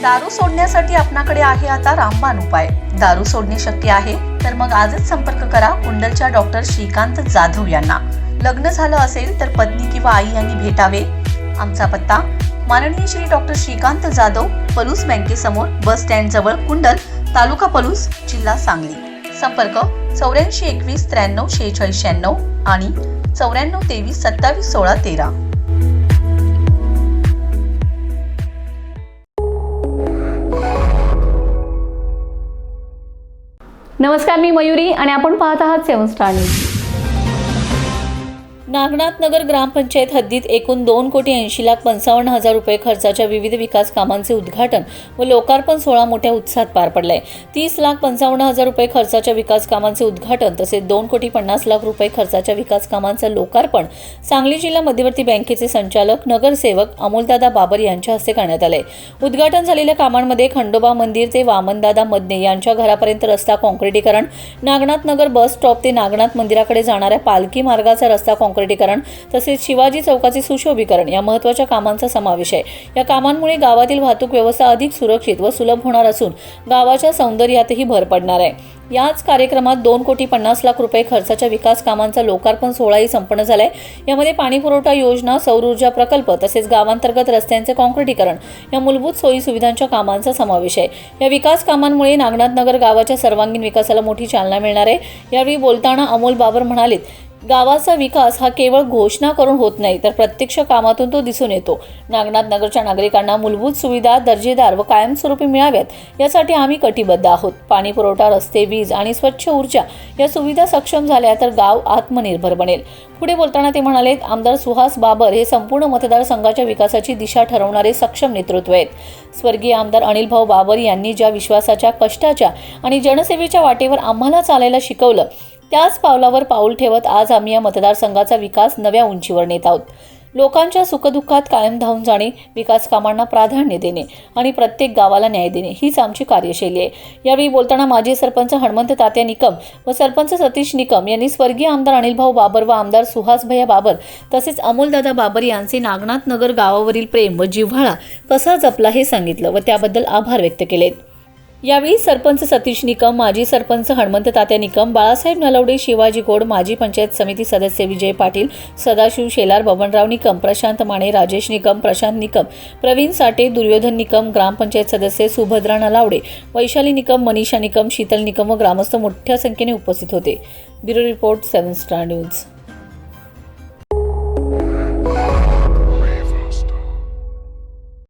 दारू सोडण्यासाठी आपणाकडे आहे आता रामबाण उपाय। दारू सोडणे शक्य आहे तर मग आजच संपर्क करा कुंडलच्या डॉक्टर श्रीकांत जाधव यांना। लग्न झालं असेल तर पत्नी किंवा आई यांनी भेटावे। आमचा पत्ता माननीय श्री डॉक्टर श्रीकांत जाधव, पलूस बँकेसमोर, बस स्टँड जवळ, कुंडल, तालुका पलूस, जिल्हा सांगली। संपर्क 84 21 93 46 96 आणि 94 23 27 16 13। नमस्कार, मी मयुरी आणि आपण पाहत आहात 7 स्टार न्यूज। नागनाथ नगर ग्रामपंचायत हद्दीत एकूण 2,80,55,000 रुपये खर्चाच्या विविध विकास कामांचे उद्घाटन व लोकार्पण सोहळा मोठ्या उत्साहात पार पडलाय। 30,55,000 रुपये खर्चाच्या विकास कामांचे उद्घाटन तसेच 2,50,00,000 रुपये खर्चाच्या विकास कामांचं लोकार्पण सांगली जिल्हा मध्यवर्ती बँकेचे संचालक नगरसेवक अमोलदादा बाबर यांच्या हस्ते करण्यात आले। उद्घाटन झालेल्या कामांमध्ये खंडोबा मंदिर ते वामनदादा मदने यांच्या घरापर्यंत रस्ता काँक्रिटीकरण, नागनाथ नगर बस स्टॉप ते नागनाथ मंदिराकडे जाणाऱ्या पालखी मार्गाचा रस्ता काँक्रिटीकरण तसेच शिवाजी चौकाचे सुशोभीकरण या महत्त्वाच्या कामांचा समावेश आहे। या कामांमुळे गावातील वाहतूक व्यवस्था अधिक सुरक्षित व सुलभ होणार असून गावाच्या सौंदर्यातही भर पडणार आहे। याच कार्यक्रमात 2,50,00,000 रुपये खर्चाच्या विकास कामांचा लोकार्पण सोहळाही संपन्न झालाय। यामध्ये पाणीपुरवठा योजना, सौर ऊर्जा प्रकल्प तसेच गावांतर्गत रस्त्यांचे काँक्रिटीकरण या मूलभूत सोयी सुविधांच्या कामांचा समावेश आहे। या विकास कामांमुळे नागनाथ नगर गावाच्या सर्वांगीण विकासाला मोठी चालना मिळणार आहे। यावेळी बोलताना अमोल बाबर म्हणाले, गावाचा विकास हा केवळ घोषणा करून होत नाही तर प्रत्यक्ष कामातून तो दिसून येतो। नागनाथ नगरच्या नागरिकांना मूलभूत सुविधा दर्जेदार व कायमस्वरूपी मिळाव्यात यासाठी आम्ही कटिबद्ध आहोत। पाणी पुरवठा, रस्ते, वीज आणि स्वच्छ ऊर्जा या सुविधा सक्षम झाल्या तर गाव आत्मनिर्भर बनेल। पुढे बोलताना ते म्हणाले, आमदार सुहास बाबर हे संपूर्ण मतदारसंघाच्या विकासाची दिशा ठरवणारे सक्षम नेतृत्व आहेत। स्वर्गीय आमदार अनिल भाऊ बाबर यांनी ज्या विश्वासाच्या, कष्टाच्या आणि जनसेवेच्या वाटेवर आम्हाला चालायला शिकवलं त्याच पावलावर पाऊल ठेवत आज आम्ही या मतदारसंघाचा विकास नव्या उंचीवर नेत आहोत। लोकांच्या सुखदुःखात कायम धावून जाणे, विकास कामांना प्राधान्य देणे आणि प्रत्येक गावाला न्याय देणे हीच आमची कार्यशैली आहे। यावेळी बोलताना माजी सरपंच हनुमंत तात्या निकम व सरपंच सतीश निकम यांनी स्वर्गीय आमदार अनिल भाऊ बाबर व आमदार सुहास भैया बाबर तसेच अमोलदादा बाबर यांचे नागनाथ नगर गावावरील प्रेम व जिव्हाळा कसा जपला हे सांगितलं व त्याबद्दल आभार व्यक्त केले। यावेळी सरपंच सतीश निकम, माजी सरपंच हनुमंत तात्या निकम, बाळासाहेब नलवडे, शिवाजी गोड, माजी पंचायत समिती सदस्य विजय पाटील, सदाशिव शेलार, बबनराव निकम, प्रशांत माने, राजेश निकम, प्रशांत निकम, प्रवीण साठे, दुर्योधन निकम, ग्रामपंचायत सदस्य सुभद्रा नलावडे, वैशाली निकम, मनीषा निकम, शीतल निकम व ग्रामस्थ मोठ्या संख्येने उपस्थित होते। Bureau report 7 star news.